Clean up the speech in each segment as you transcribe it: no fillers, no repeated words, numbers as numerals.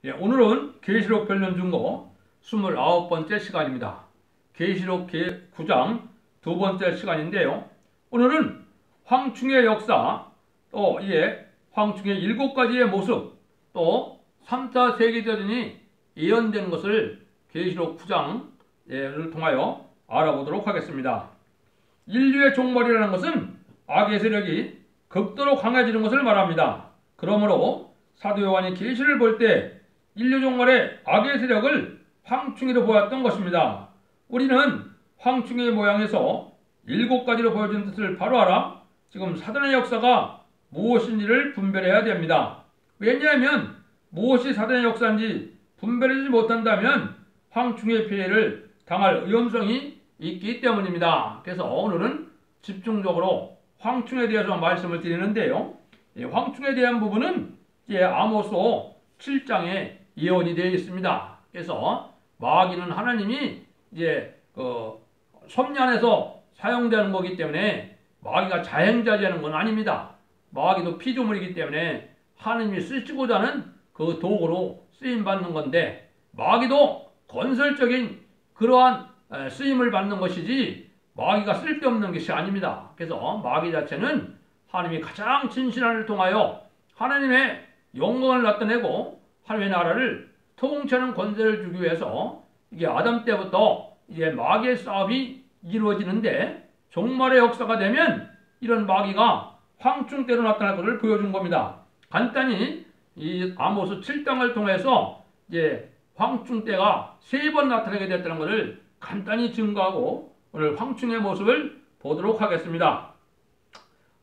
예, 오늘은 계시록 변론 중거 29번째 시간입니다. 계시록 9장 두 번째 시간인데요. 오늘은 황충의 역사, 또 이에 황충의 7가지의 모습, 또 3차 세계대전이 예언된 것을 계시록 9장을 통하여 알아보도록 하겠습니다. 인류의 종말이라는 것은 악의 세력이 극도로 강해지는 것을 말합니다. 그러므로 사도 요한이 계시를 볼 때 인류 종말의 악의 세력을 황충이로 보았던 것입니다. 우리는 황충의 모양에서 7가지로 보여준 뜻을 바로 알아 지금 사단의 역사가 무엇인지를 분별해야 됩니다. 왜냐하면 무엇이 사단의 역사인지 분별하지 못한다면 황충의 피해를 당할 위험성이 있기 때문입니다. 그래서 오늘은 집중적으로 황충에 대해서 말씀을 드리는데요. 황충에 대한 부분은 아모스 7장에 예언이 되어 있습니다. 그래서 마귀는 하나님이 섭리 안에서 사용되는 거기 때문에 마귀가 자행자재하는 건 아닙니다. 마귀도 피조물이기 때문에 하나님이 쓰시고자 하는 그 도구로 쓰임 받는 건데, 마귀도 건설적인 그러한 쓰임을 받는 것이지 마귀가 쓸데없는 것이 아닙니다. 그래서 마귀 자체는 하나님이 가장 진실한 일을 통하여 하나님의 영광을 나타내고 하나님의 나라를 통치하는 권세를 주기 위해서 이게 아담 때부터 이제 마귀의 싸움이 이루어지는데, 종말의 역사가 되면 이런 마귀가 황충때로 나타날 것을 보여준 겁니다. 간단히 이 아모스 7장을 통해서 이제 황충때가 3번 나타나게 됐다는 것을 간단히 증거하고 오늘 황충의 모습을 보도록 하겠습니다.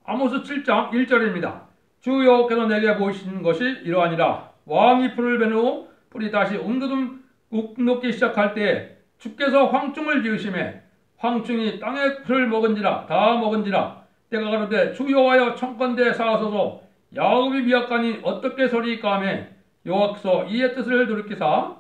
아모스 7장 1절입니다. 주 여호와께서 내게 보이신 것이 이러하니라. 왕이 풀을 베누고 풀이 다시 움돋기 시작할 때 주께서 황충을 지으심에 황충이 땅의 풀을 먹은지라 다 먹은지라. 때가 가로되 주 여호와여 청컨대 사하소서 야곱이 미약하니 어떻게 서리이까 하매 여호와께서 이의 뜻을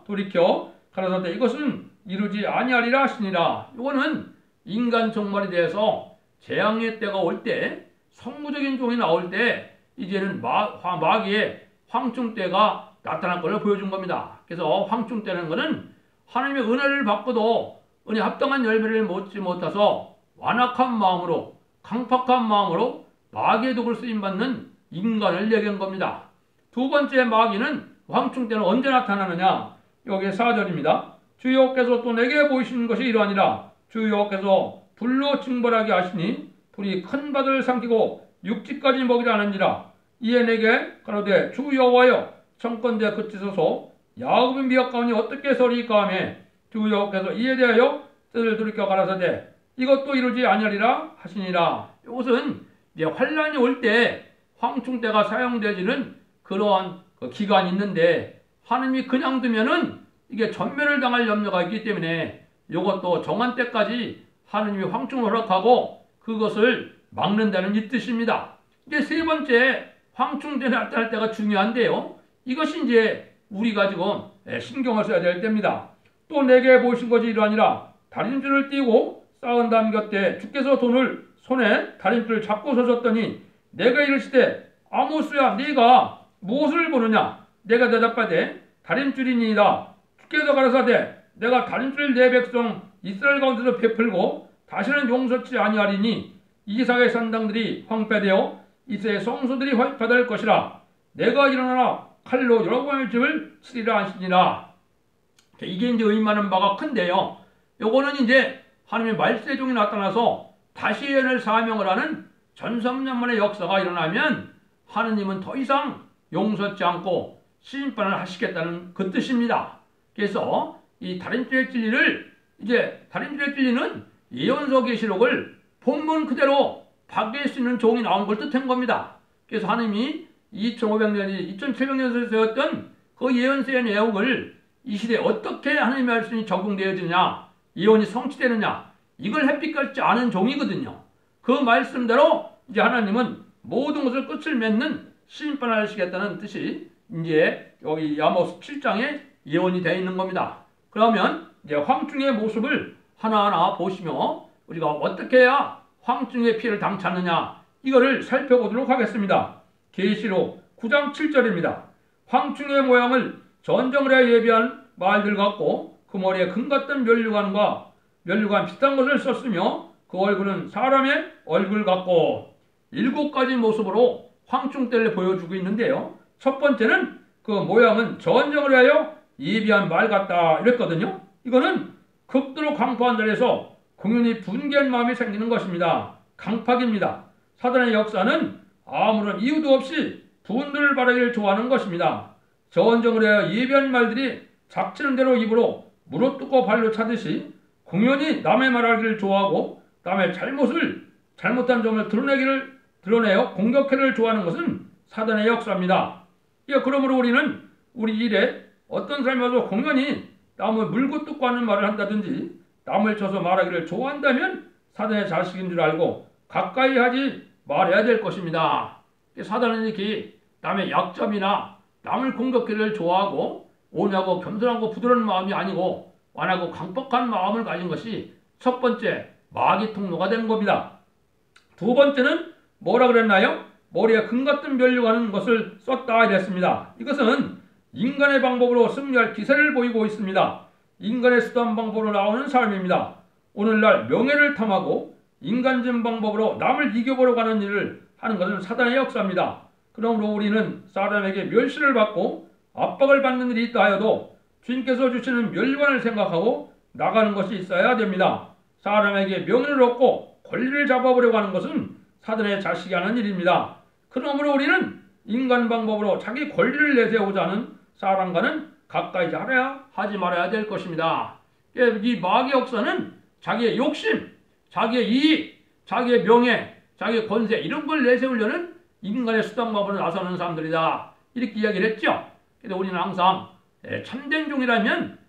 돌이켜 가라사대 이것은 이루지 아니하리라 하시니라. 이거는 인간 종말에 대해서 재앙의 때가 올 때, 성부적인 종이 나올 때 이제는 마귀의 황충때가 나타날 것을 보여준 겁니다. 그래서 황충때라는 것은 하나님의 은혜를 받고도 은혜 합당한 열매를 얻지 못해서 완악한 마음으로, 강팍한 마음으로 마귀의 독을 쓰임받는 인간을 얘기한 겁니다. 두 번째 마귀는 황충때는 언제 나타나느냐? 여기 4절입니다. 주 여호와께서 또 내게 보이시는 것이 이러하니라. 주 여호와께서 불로 징벌하게 하시니 불이 큰 바다를 삼키고 육지까지 먹이려 하는지라. 이에 내게 가로되 주 여호와여 청컨대 그치소서 야곱이 미약하오니 어떻게 서리이까 하매 주 여호와께서 이에 대하여 뜻을 돌이켜 가라사대 이것도 이루지 아니하리라 하시니라. 이것은 이제 환란이 올 때 황충때가 사용되지는 그러한 기간이 있는데, 하나님이 그냥 두면은 이게 전멸을 당할 염려가 있기 때문에 이것도 정한 때까지 하나님이 황충을 허락하고 그것을 막는다는 이 뜻입니다. 이제 세 번째 황충때 나타날 때가 중요한데요. 이것이 이제 우리가 지금 신경을 써야 될 때입니다. 또 내게 보이신 것이 이러하니라. 다림줄을 띄고 쌓은 담 곁에 주께서 돈을 손에 다림줄을 잡고 서셨더니 내가 이르시되 아모스야 네가 무엇을 보느냐? 내가 대답하되 다림줄이니이다. 주께서 가라사대 내가 다림줄을 내 백성 이스라엘 가운데서 베풀고 다시는 용서치 아니하리니 이삭의 산당들이 황폐되어 이스라엘 성소들이 화폐될 것이라. 내가 일어나라 칼로 여러분의 집을 치리라 하시니라. 이게 이제 의미하는 바가 큰데요. 요거는 이제 하나님의 말세종이 나타나서 다시 예언을 사명을 하는 전성년만의 역사가 일어나면 하느님은 더 이상 용서치 않고 심판을 하시겠다는 그 뜻입니다. 그래서 이 다림줄의 진리를 다림줄의 진리는 예언서 계시록을 본문 그대로 박일 수 있는 종이 나온 걸 뜻한 겁니다. 그래서 하나님이 2500년, 2700년에 세웠던 그 예언서의 내용을 이 시대에 어떻게 하나님의 말씀이 적용되어지냐, 예언이 성취되느냐, 이걸 햇빛같지 않은 종이거든요. 그 말씀대로 이제 하나님은 모든 것을 끝을 맺는 심판을 하시겠다는 뜻이 이제 여기 아모스 7장에 예언이 되어 있는 겁니다. 그러면 이제 황충의 모습을 하나하나 보시며 우리가 어떻게 해야 황충의 피해를 당치 않느냐, 이거를 살펴보도록 하겠습니다. 계시록 9장 7절입니다. 황충의 모양을 전정을 예비한 말들 같고 그 머리에 금 같은 면류관 비슷한 것을 썼으며 그 얼굴은 사람의 얼굴 같고 7가지 모습으로 황충대를 보여주고 있는데요. 첫 번째는 그 모양은 전정을 위하여 예비한 말 같다 이랬거든요. 이거는 극도로 강팍한 자리에서 공연히 분개한 마음이 생기는 것입니다. 강팍입니다. 사단의 역사는 아무런 이유도 없이 분들을 바라기를 좋아하는 것입니다. 전정을 위하여 예비한 말들이 작치는 대로 입으로 물어뜯고 발로 차듯이 공연히 남의 말하기를 좋아하고 남의 잘못한 점을 드러내어 공격해를 좋아하는 것은 사단의 역사입니다. 그러므로 우리는 우리 일에 어떤 사람이라도 공연히 남을 물고 뜯고 하는 말을 한다든지 남을 쳐서 말하기를 좋아한다면 사단의 자식인 줄 알고 가까이 하지 말아야 될 것입니다. 사단은 이렇게 남의 약점이나 남을 공격하기를 좋아하고 온유하고 겸손하고 부드러운 마음이 아니고 완하고 강팍한 마음을 가진 것이 첫 번째 마귀 통로가 되는 겁니다. 두 번째는 뭐라 그랬나요? 머리에 금 같은 면류관은 것을 썼다 이랬습니다. 이것은 인간의 방법으로 승리할 기세를 보이고 있습니다. 인간의 수단 방법으로 나오는 사람입니다. 오늘날 명예를 탐하고 인간적인 방법으로 남을 이겨보려고 하는 일을 하는 것은 사단의 역사입니다. 그러므로 우리는 사람에게 멸시를 받고 압박을 받는 일이 있다 하여도 주님께서 주시는 면류관을 생각하고 나가는 것이 있어야 됩니다. 사람에게 명예를 얻고 권리를 잡아보려고 하는 것은 사단의 자식이 하는 일입니다. 그러므로 우리는 인간 방법으로 자기 권리를 내세우고자 하는 사람과는 가까이 하지 말아야 될 것입니다. 이 마귀 역사는 자기의 욕심, 자기의 이익, 자기의 명예, 자기의 권세 이런 걸 내세우려는 인간의 수단 방법으로 나서는 사람들이다. 이렇게 이야기를 했죠. 그래서 우리는 항상 참된 종이라면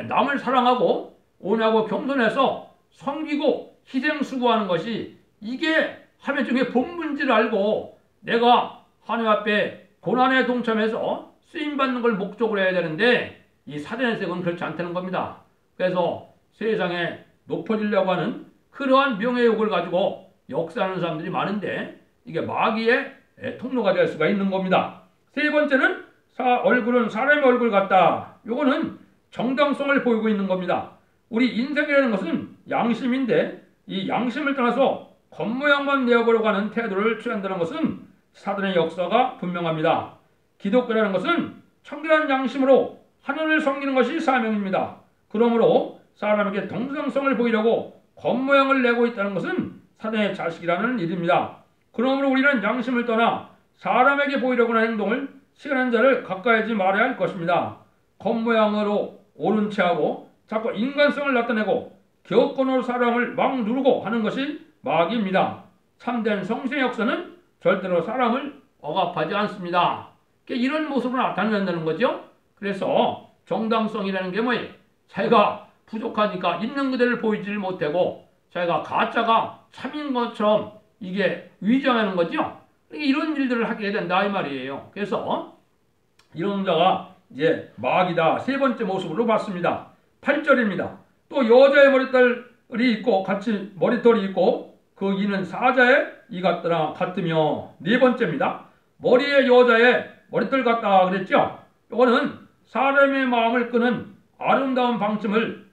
남을 사랑하고 온유하고 겸손해서 섬기고 희생수고하는 것이 이게 하나님 중에 본분지를 알고 내가 하나님 앞에 고난에 동참해서 쓰임받는 걸 목적으로 해야 되는데 이 사단의 세력은 그렇지 않다는 겁니다. 그래서 세상에 높아지려고 하는 그러한 명예욕을 가지고 역사하는 사람들이 많은데 이게 마귀의 통로가 될 수가 있는 겁니다. 세 번째는 얼굴은 사람의 얼굴 같다. 요거는 정당성을 보이고 있는 겁니다. 우리 인생이라는 것은 양심인데 이 양심을 떠나서 겉모양만 내어보려고 하는 태도를 취한다는 것은 사단의 역사가 분명합니다. 기독교라는 것은 청결한 양심으로 하나님을 섬기는 것이 사명입니다. 그러므로 사람에게 정당성을 보이려고 겉모양을 내고 있다는 것은 사단의 자식이라는 일입니다. 그러므로 우리는 양심을 떠나 사람에게 보이려고 하는 행동을 시간한 자를 가까이 하지 말아야 할 것입니다. 겉모양으로 옳은 체하고 자꾸 인간성을 나타내고 기업권으로 사람을 막 누르고 하는 것이 마귀입니다. 참된 성신의 역사는 절대로 사람을 억압하지 않습니다. 이런 모습으로 나타낸다는 거죠. 그래서 정당성이라는 게 뭐예요? 자기가 부족하니까 있는 그대를 보이지를 못하고 자기가 가짜가 참인 것처럼 이게 위장하는 거죠. 이런 일들을 하게 된다 이 말이에요. 그래서 이런 자가 이제 마귀다 세 번째 모습으로 봤습니다. 8절입니다. 또 여자의 머리털이 있고 같이 머리털이 있고 그 이는 사자의 이 같으며 네 번째입니다. 머리에 여자의 머리털 같다 그랬죠. 이거는 사람의 마음을 끄는 아름다운 방침을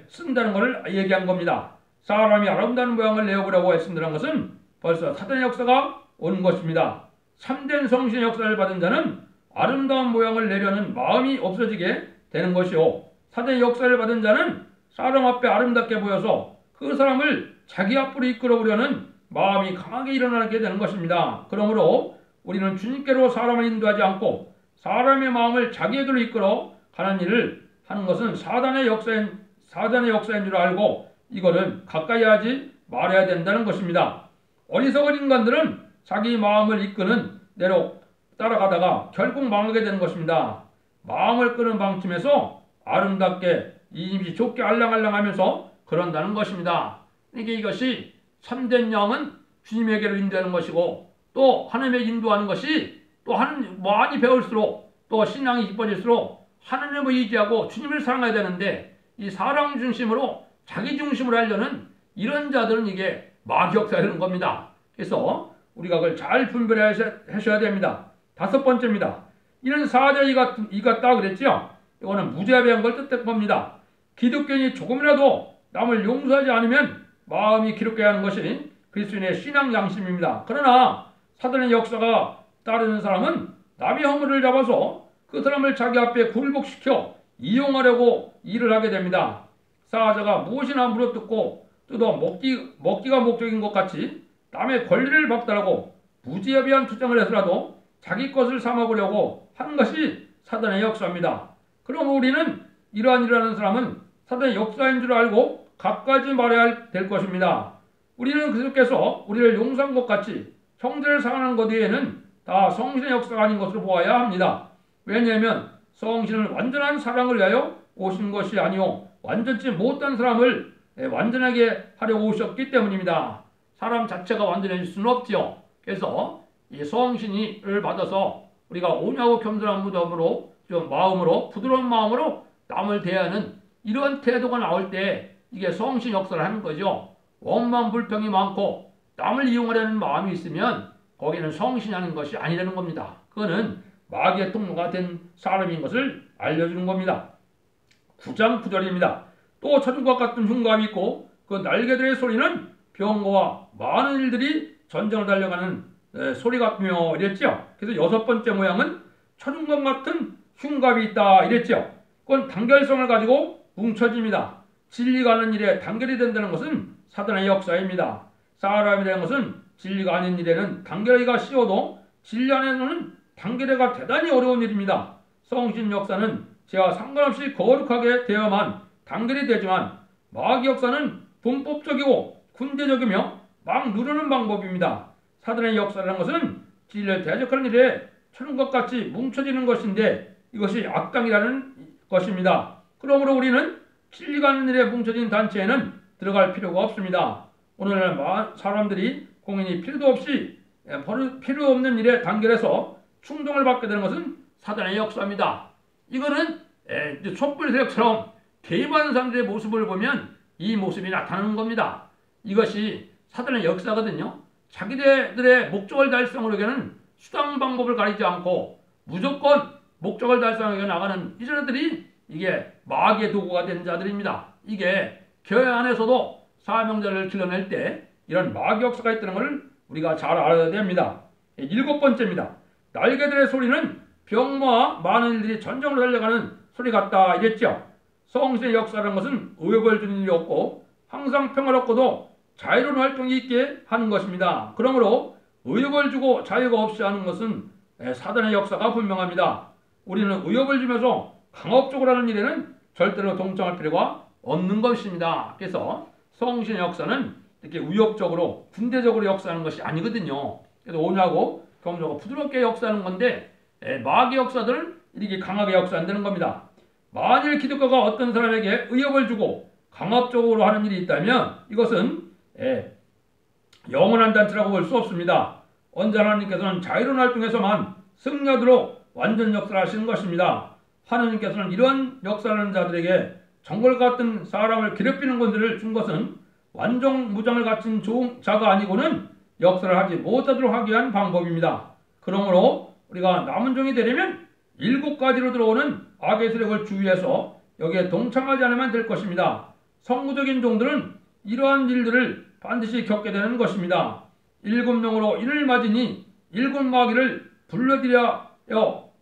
쓴다는 것을 얘기한 겁니다. 사람이 아름다운 모양을 내어보려고 애쓴다는 것은 벌써 사단의 역사가 온 것입니다. 참된 성신의 역사를 받은 자는 아름다운 모양을 내려는 마음이 없어지게 되는 것이요. 사단의 역사를 받은 자는 사람 앞에 아름답게 보여서 그 사람을 자기 앞으로 이끌어오려는 마음이 강하게 일어나게 되는 것입니다. 그러므로 우리는 주님께로 사람을 인도하지 않고 사람의 마음을 자기에게로 이끌어 가는 일을 하는 것은 사단의 역사인 줄 알고 이거는 가까이 하지 말아야 된다는 것입니다. 어리석은 인간들은 자기 마음을 이끄는 대로 따라가다가 결국 망하게 되는 것입니다. 마음을 끄는 방침에서 아름답게 이미지 좋게 알랑알랑하면서 그런다는 것입니다. 이것이 참된 양은 주님에게로 인도하는 것이고 또 하나님의 인도하는 것이 또 많이 배울수록 또 신앙이 깊어질수록 하나님을 의지하고 주님을 사랑해야 되는데 이 사랑 중심으로 자기 중심으로 하려는 이런 자들은 이게 마귀 역사라는 겁니다. 그래서 우리가 그걸 잘 분별하셔야 됩니다. 다섯 번째입니다. 이는 사자 이 같다 그랬죠. 이거는 무자비한 걸 뜻할 겁니다. 기독교인이 조금이라도 남을 용서하지 않으면 마음이 기록해야 하는 것이 그리스도인의 신앙 양심입니다. 그러나 사단의 역사가 따르는 사람은 남의 허물을 잡아서 그 사람을 자기 앞에 굴복시켜 이용하려고 일을 하게 됩니다. 사자가 무엇이나 물어뜯고 뜯어 먹기가 목적인 것 같이 남의 권리를 박탈하고 무지하비한 투정을 해서라도 자기 것을 삼아보려고 하는 것이 사단의 역사입니다. 그럼 우리는 이러한 일을 하는 사람은 사단의 역사인 줄 알고 갖가지 말아야 될 것입니다. 우리는 그리스도께서 우리를 용서한 것 같이 형제를 사랑하는 것 외에는 다 성신의 역사가 아닌 것으로 보아야 합니다. 왜냐하면 성신은 완전한 사랑을 위하여 오신 것이 아니오 완전치 못한 사람을 완전하게 하려고 오셨기 때문입니다. 사람 자체가 완전해질 수는 없죠. 그래서 이 성신을 받아서 우리가 온유하고 겸손한 마음으로 부드러운 마음으로 남을 대하는 이런 태도가 나올 때 이게 성신 역사를 하는 거죠. 원망 불평이 많고 남을 이용하려는 마음이 있으면 거기는 성신이 하는 것이 아니라는 겁니다. 그거는 마귀의 통로가 된 사람인 것을 알려주는 겁니다. 9장 9절입니다. 또 천국과 같은 흉감이 있고 그 날개들의 소리는 병거와 많은 일들이 전쟁을 달려가는 소리 같으며 이랬죠. 그래서 6번째 모양은 천국과 같은 흉감이 있다 이랬죠. 그건 단결성을 가지고 뭉쳐집니다. 진리가 하는 일에 단결이 된다는 것은 사단의 역사입니다. 사람이라는 것은 진리가 아닌 일에는 단결하기가 쉬워도 진리 안에서는 단결하기가 대단히 어려운 일입니다. 성신 역사는 죄와 상관없이 거룩하게 되어야만 단결이 되지만 마귀 역사는 분법적이고 군대적이며 막 누르는 방법입니다. 사단의 역사라는 것은 진리를 대적하는 일에 천국과 같이 뭉쳐지는 것인데 이것이 악당이라는 것입니다. 그러므로 우리는 진리가 하는 일에 뭉쳐진 단체에는 들어갈 필요가 없습니다. 오늘날 사람들이 공연히 필요 없는 일에 단결해서 충동을 받게 되는 것은 사단의 역사입니다. 이거는 촛불 세력처럼 대입하는 사람들의 모습을 보면 이 모습이 나타나는 겁니다. 이것이 사단의 역사거든요. 자기들의 목적을 달성하기 위해서는 수단 방법을 가리지 않고 무조건 목적을 달성하기 위해 나가는 이 자들이 이게 마귀의 도구가 된 자들입니다. 이게 교회 안에서도 사명자를 길러낼 때 이런 마귀 역사가 있다는 것을 우리가 잘 알아야 됩니다. 7번째입니다. 날개들의 소리는 병마와 많은 일들이 전쟁으로 달려가는 소리 같다 이랬죠. 성신의 역사라는 것은 의욕을 주는 일이 없고 항상 평화롭고도 자유로운 활동이 있게 하는 것입니다. 그러므로 의욕을 주고 자유가 없이 하는 것은 사단의 역사가 분명합니다. 우리는 의욕을 주면서 강압적으로 하는 일에는 절대로 동참할 필요가 없는 것입니다. 그래서 성신의 역사는 이렇게 위협적으로 군대적으로 역사하는 것이 아니거든요. 그래서 온유하고 겸손하고 부드럽게 역사하는 건데 마귀 역사들은 이렇게 강하게 역사한다는 겁니다. 만일 기독교가 어떤 사람에게 의협을 주고 강압적으로 하는 일이 있다면 이것은 영원한 단체라고 볼 수 없습니다. 언제 하나님께서는 자유로운 활동에서만 승려도록 완전 역사를 하시는 것입니다. 하나님께서는 이런 역사하는 자들에게 정글 같은 사람을 괴롭히는 권세를 준 것은 완전 무장을 갖춘 자가 아니고는 역사를 하지 못하도록 하기 위한 방법입니다. 그러므로 우리가 남은 종이 되려면 7가지로 들어오는 악의 세력을 주의해서 여기에 동참하지 않으면 될 것입니다. 성구적인 종들은 이러한 일들을 반드시 겪게 되는 것입니다. 7명으로 이를 맞으니 7마귀를 불러들여야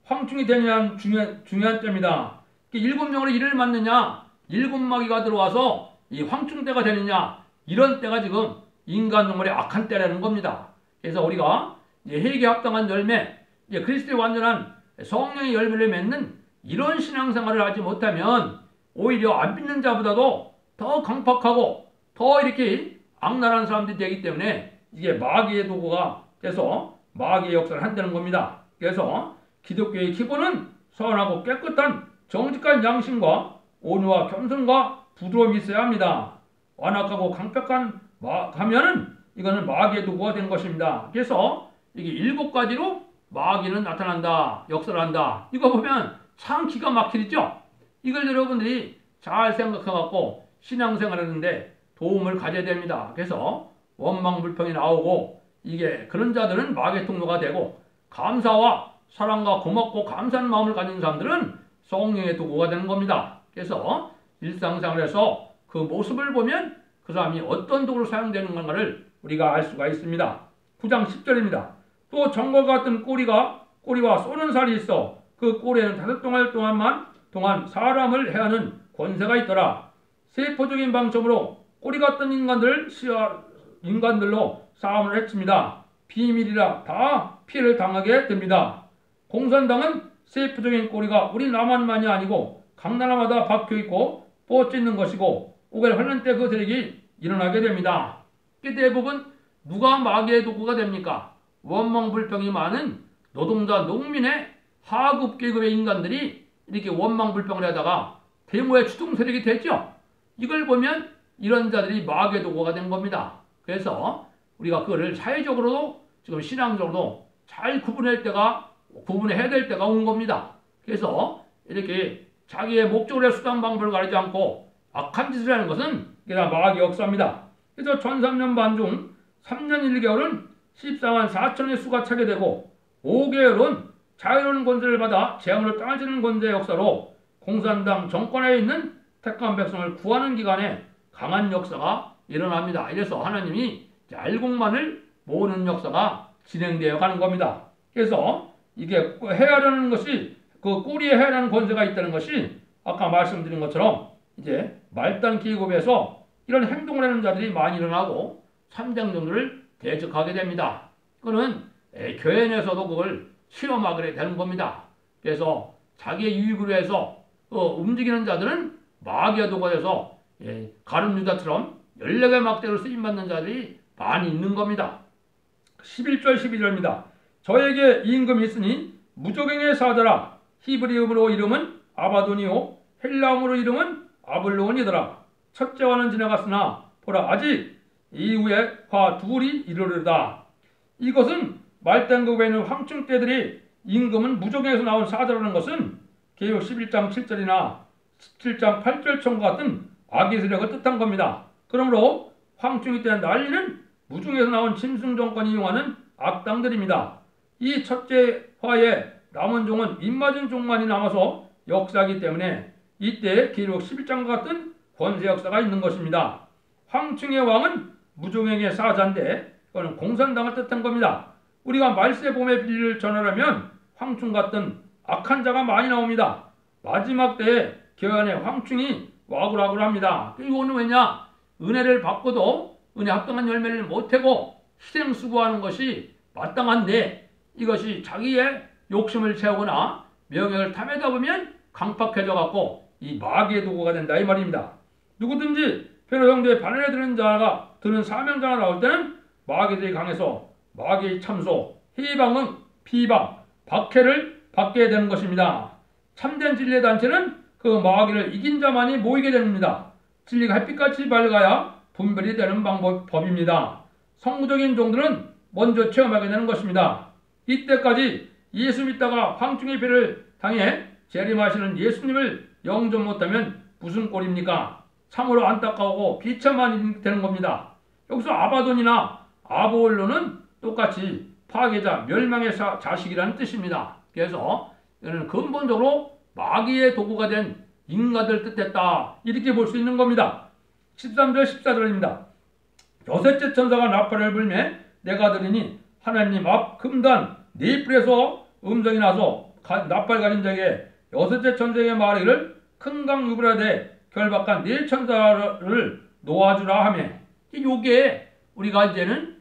황충이 되느냐는 중요한 때입니다. 7명으로 이를 맞느냐 7마귀가 들어와서 이 황충때가 되느냐 이런 때가 지금 인간 정말의 악한 때라는 겁니다. 그래서 우리가 회개에 합당한 열매 그리스도의 완전한 성령의 열매를 맺는 이런 신앙생활을 하지 못하면 오히려 안 믿는 자보다도 더 강팍하고 더 이렇게 악랄한 사람들이 되기 때문에 이게 마귀의 도구가 돼서 마귀의 역사를 한다는 겁니다. 그래서 기독교의 기본은 선하고 깨끗한 정직한 양심과 온유와 겸손과 부드러움이 있어야 합니다. 완악하고 강팍한 가면은 이거는 마귀의 도구가 된 것입니다. 그래서 이게 7가지로 마귀는 나타난다, 역사를 한다. 이거 보면 참 기가 막히죠? 이걸 여러분들이 잘 생각해갖고 신앙생활 하는데 도움을 가져야 됩니다. 그래서 원망 불평이 나오고 이게 그런 자들은 마귀의 통로가 되고 감사와 사랑과 고맙고 감사한 마음을 가진 사람들은 성령의 도구가 되는 겁니다. 그래서 일상생활에서 그 모습을 보면 그 사람이 어떤 도구로 사용되는 건가를 우리가 알 수가 있습니다. 9장 10절입니다. 또 정과 같은 꼬리와 쏘는 살이 있어 그 꼬리에는 5동안 동안 사람을 해하는 권세가 있더라. 세포적인 방법으로 꼬리 같은 인간들로 싸움을 해칩니다. 비밀이라 다 피해를 당하게 됩니다. 공산당은 세포적인 꼬리가 우리 남한만이 아니고 각 나라마다 박혀있고 뻗어있는 것이고 5개월 흘른 때 그 세력이 일어나게 됩니다. 대부분 누가 마귀의 도구가 됩니까? 원망불평이 많은 노동자 농민의 하급 계급의 인간들이 이렇게 원망불평을 하다가 데모의 추동 세력이 됐죠. 이걸 보면 이런 자들이 마귀의 도구가 된 겁니다. 그래서 우리가 그거를 사회적으로도 지금 신앙적으로도 잘 구분해야 될 때가 온 겁니다. 그래서 이렇게 자기의 목적의 수단 방법을 가리지 않고 악한 짓을 하는 것은 이게 다 마귀의 역사입니다. 그래서 13년 반 중 3년 1개월은 14만 4천의 수가 차게 되고 5개월은 자유로운 권세를 받아 재앙으로 떨어지는 권세의 역사로 공산당 정권에 있는 택한 백성을 구하는 기간에 강한 역사가 일어납니다. 이래서 하나님이 알곡만을 모으는 역사가 진행되어 가는 겁니다. 그래서 이게 해하려는 것이 그 꼬리에 해하려는 권세가 있다는 것이 아까 말씀드린 것처럼 이제 말단 계급에서 이런 행동을 하는 자들이 많이 일어나고 참장정들을 대적하게 됩니다. 그거는 교회 내에서도 그걸 시험하게 되는 겁니다. 그래서 자기의 유익을 위해서 움직이는 자들은 마귀의 도구가 돼서 가룟 유다처럼 14개의 막대로 쓰임받는 자들이 많이 있는 겁니다. 11절 12절입니다. 저에게 임금이 있으니 무적행의 사자라. 히브리음으로 이름은 아바돈이요 헬라음으로 이름은 아블론이더라. 첫째와는 지나갔으나 보라 아직 이후에 화 둘이 이르르다. 이것은 말단급에 있는 황충 때들이 임금은 무적행에서 나온 사자라는 것은 계율 11장 7절이나 17장 8절처럼 같은 악의 세력을 뜻한 겁니다. 그러므로 황충이 때 난리는 무중에서 나온 짐승 정권이 이용하는 악당들입니다. 이 첫째 화에 남은 종은 입맞은 종만이 남아서 역사이기 때문에 이때 기록 11장과 같은 권세 역사가 있는 것입니다. 황충의 왕은 무종행의 사자인데 그거는 공산당을 뜻한 겁니다. 우리가 말세봄의 비리를 전하려면 황충 같은 악한 자가 많이 나옵니다. 마지막 때에 교회 안에 황충이 와글와글합니다. 이거는 왜냐? 은혜를 받고도 은혜 합당한 열매를 못하고 희생수고하는 것이 마땅한데 이것이 자기의 욕심을 채우거나 명예를 탐하다 보면 강팍해져 갖고 이 마귀의 도구가 된다 이 말입니다. 누구든지 변호정도에 반응해 드는 사명자가 나올 때는 마귀들이 강해서 마귀의 참소, 희방응, 비방, 박해를 받게 되는 것입니다. 참된 진리의 단체는 그 마귀를 이긴 자만이 모이게 됩니다. 진리가 햇빛같이 밝아야 분별이 되는 법입니다. 성구적인 종들은 먼저 체험하게 되는 것입니다. 이때까지 예수 믿다가 황충의 배를 당해 재림하시는 예수님을 영접 못하면 무슨 꼴입니까? 참으로 안타까우고 비참한 되는 겁니다. 여기서 아바돈이나 아볼로는 똑같이 파괴자, 멸망의 자식이라는 뜻입니다. 그래서 이는 근본적으로 마귀의 도구가 된 인간들 뜻했다. 이렇게 볼 수 있는 겁니다. 13절 14절입니다. 여섯째 천사가 나팔을 불매 내가 들으니 하나님 앞 금단 네 뿔에서 음성이 나서 나팔 가진 자에게 여섯째 천사에게 말하기를 큰 강 유브라데 결박한 네 천사를 놓아주라 하며 요게 우리가 이제는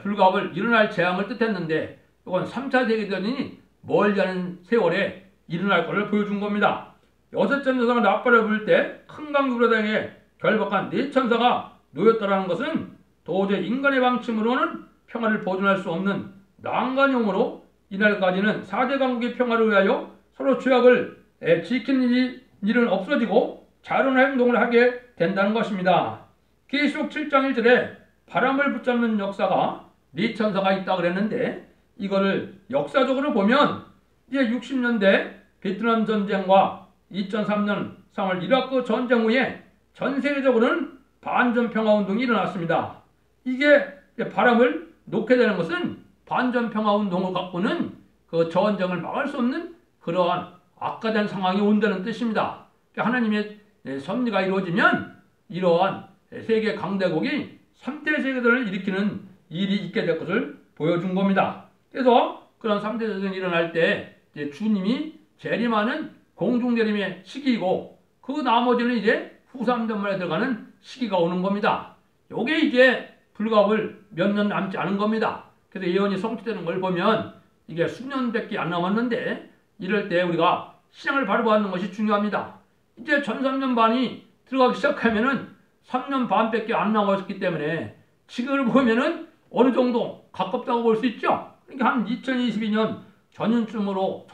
불갑을 일어날 재앙을 뜻했는데 이건 3차 세계대전이 멀지 않은 세월에 일어날 것을 보여준 겁니다. 여섯 천사가 나팔을 불 때 큰 강 유브라데에게 결박한 네 천사가 놓였다라는 것은 도저히 인간의 방침으로는 평화를 보존할 수 없는 난간용으로 이날까지는 4대 강국의 평화를 위하여 서로 죄악을 지키는 일은 없어지고 자유로운 행동을 하게 된다는 것입니다. 계시록 7장 1절에 바람을 붙잡는 역사가 네 천사가 있다 그랬는데 이거를 역사적으로 보면 이제 60년대 베트남 전쟁과 2003년 3월 이라크 전쟁 후에 전 세계적으로는 반전평화운동이 일어났습니다. 이게 바람을 놓게 되는 것은 반전평화운동을 갖고는 그 전쟁을 막을 수 없는 그러한 악화된 상황이 온다는 뜻입니다. 그러니까 하나님의 섭리가 이루어지면 이러한 세계 강대국이 3대 세계대전을 일으키는 일이 있게 될 것을 보여준 겁니다. 그래서 그런 3대 세계대전이 일어날 때 이제 주님이 재림하는 공중재림의 시기이고 그 나머지는 이제 후삼전만에 들어가는 시기가 오는 겁니다. 요게 이제 불과불 몇 년 남지 않은 겁니다. 그래서 예언이 성취되는 걸 보면 이게 수년밖에 안 남았는데 이럴 때 우리가 신앙을 바로 받는 것이 중요합니다. 이제 전 3년 반이 들어가기 시작하면은 3년 반밖에 안 남았기 때문에 지금을 보면은 어느 정도 가깝다고 볼 수 있죠. 그러니까 한 2022년 전후쯤으로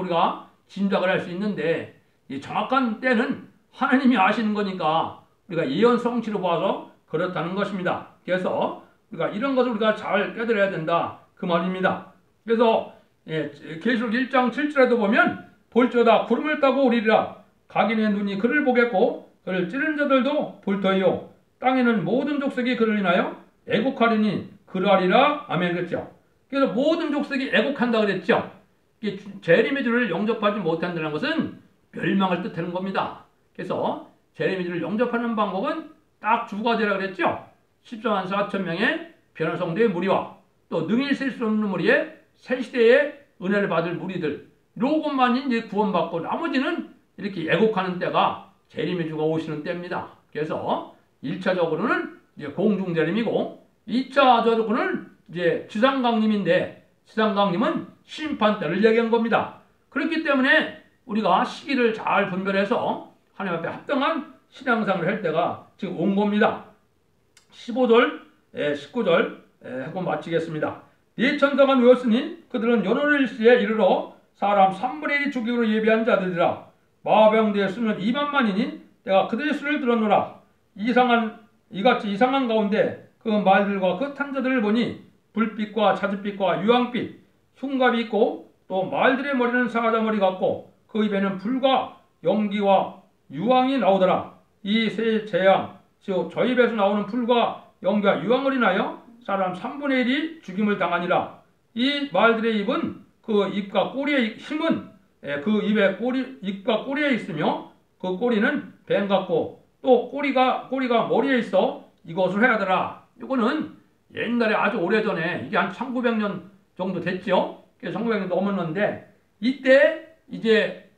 우리가 짐작을 할 수 있는데 이 정확한 때는 하나님이 아시는 거니까 우리가 예언 성취로 봐서 그렇다는 것입니다. 그래서 우리가 이런 것을 우리가 잘 깨달아야 된다 그 말입니다. 그래서 계시록 1장 7절에도 보면 볼지어다 구름을 타고 오리리라 각인의 눈이 그를 보겠고 그를 찌른 자들도 볼 터이요 땅에는 모든 족속이 그를 인하여 애곡하리니 그러하리라. 아멘. 그랬죠. 그래서 모든 족속이 애곡한다 그랬죠. 재림의 주를 영접하지 못한다는 것은 멸망을 뜻하는 겁니다. 그래서 재림의 주를 영접하는 방법은 딱 두 가지라 그랬죠. 14만 4천 명의 변화 성도의 무리와 또 능히 셀 수 없는 무리의 새 시대의 은혜를 받을 무리들 요것만이 이제 구원받고 나머지는 이렇게 애곡하는 때가 재림의 주가 오시는 때입니다. 그래서 1차적으로는 이제 공중재림이고 2차적으로는 이제 지상강림인데 지상강림은 심판 때를 얘기한 겁니다. 그렇기 때문에 우리가 시기를 잘 분별해서 하나님 앞에 합당한 신앙생활을 할 때가 지금 온 겁니다. 15절, 19절 하고 마치겠습니다. 네 천사가 누웠으니 그들은 연호를 일시에 이르러 사람 3분의 1이 죽이기로 예비한 자들이라. 마병대의 수는 2만만이니 내가 그들의 수를 들었노라. 이같이 이상한 가운데 그 말들과 그 탄자들을 보니 불빛과 자줏빛과 유황빛 흉갑이 있고 또 말들의 머리는 사자머리 같고 그 입에는 불과 연기와 유황이 나오더라. 이 세 재앙 즉 저 입에서 나오는 불과 연기와 유황을 인하여 사람 3분의 1이 죽임을 당하니라. 이 말들의 입은 그 입과 꼬리의 힘은 그 입의 입과 꼬리에 있으며 그 꼬리는 뱀 같고 또 꼬리가 머리에 있어 이것을 해야더라. 이거는 옛날에 아주 오래전에 이게 한 1900년 정도 됐죠. 1900년 넘었는데 이때 이제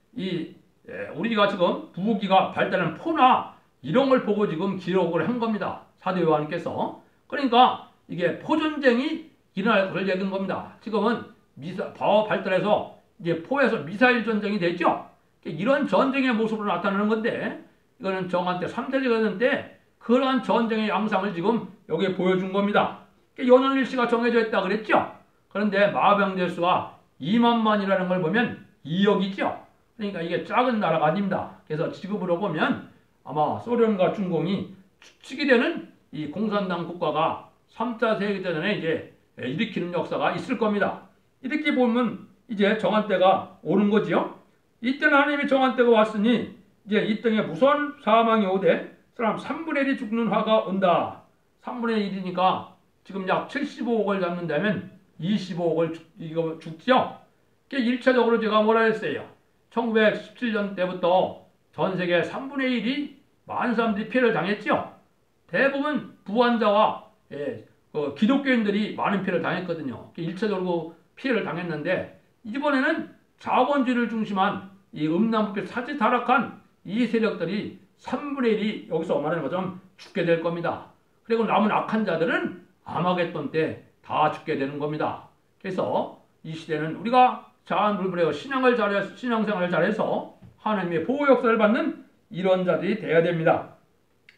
우리가 지금 부기가 발달한 포나 이런 걸 보고 지금 기록을 한 겁니다. 사도 요한께서. 그러니까 이게 포전쟁이 일어날 것을 얘기한 겁니다. 지금은 바오 발달해서 이제 포에서 미사일 전쟁이 됐죠. 이런 전쟁의 모습으로 나타나는 건데 이거는 정한 때 3세기였는데 그러한 전쟁의 양상을 지금 여기에 보여준 겁니다. 연원일시가 정해져 있다 그랬죠. 그런데 마병대 수가 2만만이라는 걸 보면 2억이죠. 그러니까 이게 작은 나라가 아닙니다. 그래서 지금으로 보면 아마 소련과 중공이 추측이 되는 이 공산당 국가가 3차 세계대전에 이제 일으키는 역사가 있을 겁니다. 이렇게 보면 이제 정한 때가 오는 거지요. 이때는 하나님이 정한 때가 왔으니 이제 이 땅에 무서운 사망이 오되 사람 3분의 1이 죽는 화가 온다. 3분의 1이니까 지금 약 75억을 잡는다면 25억을 죽죠. 1차적으로 제가 뭐라 했어요. 1917년 때부터 전 세계 3분의 1이 많은 사람들이 피해를 당했죠. 대부분 부환자와 기독교인들이 많은 피해를 당했거든요. 1차적으로 피해를 당했는데 이번에는 자본주의를 중심한 이 음란부패 사지 타락한 이 세력들이 3분의 1이 여기서 말하는 것처럼 죽게 될 겁니다. 그리고 남은 악한 자들은 아마겟돈 때 다 죽게 되는 겁니다. 그래서 이 시대는 우리가 자안불불하여 신앙생활을 잘해서 하나님의 보호 역사를 받는 이런 자들이 되어야 됩니다.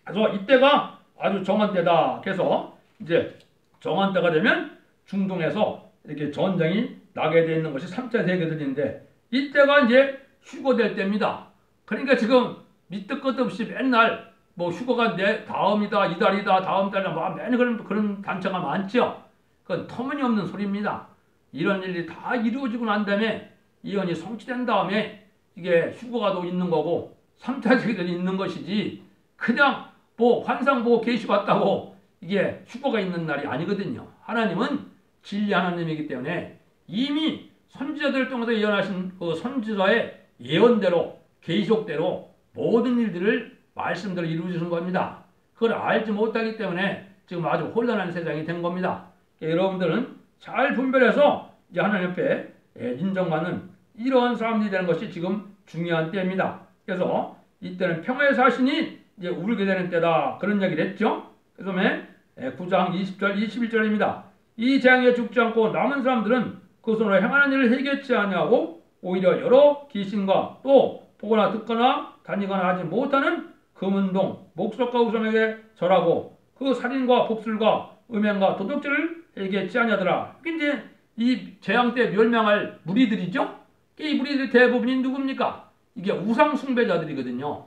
그래서 이때가 아주 정한 때다. 그래서 이제 정한 때가 되면 중동에서 이렇게 전쟁이 나게 되어 있는 것이 3차 세계대전인데 이때가 이제 휴거될 때입니다. 그러니까 지금 밑도 끝도 없이 맨날 뭐 휴거가 내 다음이다, 이달이다, 다음 달이다, 뭐 맨날 그런 단체가 많죠. 그건 터무니없는 소리입니다. 이런 일이 다 이루어지고 난 다음에 예언이 성취된 다음에 이게 휴거가 또 있는 거고 3차 세계대전이 있는 것이지 그냥 뭐 환상 보고 계시 봤다고 이게 휴거가 있는 날이 아니거든요. 하나님은 진리 하나님이기 때문에 이미 선지자들을 통해서 예언하신 그 선지자의 예언대로 계시록대로 모든 일들을 말씀대로 이루어지는 겁니다. 그걸 알지 못하기 때문에 지금 아주 혼란한 세상이 된 겁니다. 여러분들은 잘 분별해서 이제 하나님 옆에 인정받는 이러한 사람들이 되는 것이 지금 중요한 때입니다. 그래서 이때는 평화의 사신이 이제 울게 되는 때다. 그런 얘기를 했죠. 그 다음에 9장 20절 21절입니다. 이 재앙에 죽지 않고 남은 사람들은 그 손으로 행하는 일을 해결치 아니하고 오히려 여러 귀신과 또 보거나 듣거나 다니거나 하지 못하는 금은동 목석과 우상에게 절하고 그 살인과 복술과 음행과 도둑질을 해결치 아니하더라. 이제 이 재앙 때 멸망할 무리들이죠. 이 무리들 대부분이 누굽니까? 이게 우상 숭배자들이거든요.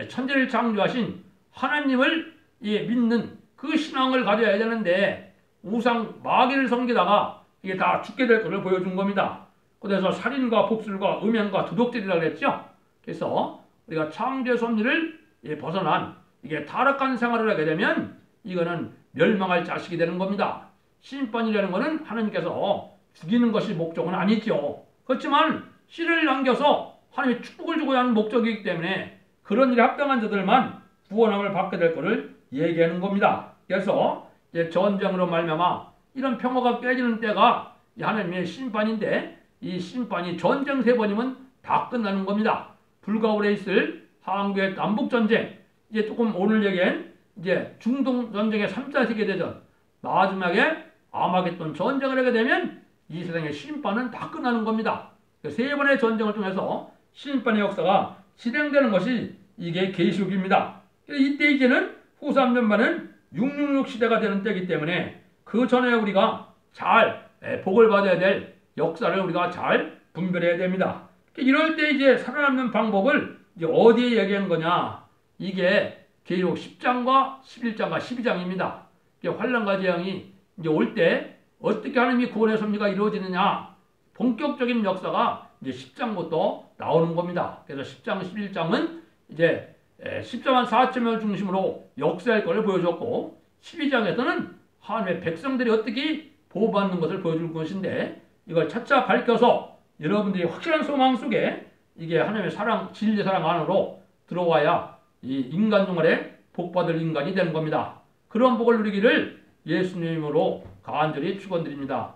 천지를 창조하신 하나님을 믿는 그 신앙을 가져야 되는데 우상 마귀를 섬기다가 이게 다 죽게 될 것을 보여준 겁니다. 그래서 살인과 복술과 음행과 도둑질이라고 그랬죠. 그래서 우리가 창조의 섭리를 벗어난 이게 타락한 생활을 하게 되면 이거는 멸망할 자식이 되는 겁니다. 심판이라는 것은 하나님께서 죽이는 것이 목적은 아니죠. 그렇지만 씨를 남겨서 하나님이 축복을 주고자 하는 목적이기 때문에 그런 일에 합당한 자들만 구원함을 받게 될 것을 얘기하는 겁니다. 그래서 이제 전쟁으로 말미암아 이런 평화가 깨지는 때가 하나님의 심판인데 이 심판이 전쟁 3번이면 다 끝나는 겁니다. 불과 오래 있을 한국의 남북전쟁, 이제 조금 오늘 얘기한 이제 중동전쟁의 3차 세계대전, 마지막에 아마겟돈 전쟁을 하게 되면 이 세상의 심판은 다 끝나는 겁니다. 3번의 전쟁을 통해서 심판의 역사가 진행되는 것이 이게 계시록입니다. 이때 이제는 후 3년반은 666 시대가 되는 때이기 때문에 그 전에 우리가 잘 복을 받아야 될 역사를 우리가 잘 분별해야 됩니다. 이럴 때 이제 살아남는 방법을 이제 어디에 얘기한 거냐? 이게 계시록 10장과 11장과 12장입니다. 환란과 재앙이 이제 올 때 어떻게 하나님이 구원의 섭리가 이루어지느냐? 본격적인 역사가 이제 10장부터 나오는 겁니다. 그래서 10장, 11장은 이제 14만 4천명을 중심으로 역사의 것을 보여줬고 12장에서는 하나님의 백성들이 어떻게 보호받는 것을 보여줄 것인데 이걸 차차 밝혀서 여러분들이 확실한 소망 속에 이게 하나님의 사랑, 진리 사랑 안으로 들어와야 이 인간 생활에 복받을 인간이 되는 겁니다. 그런 복을 누리기를 예수님으로 간절히 축원드립니다.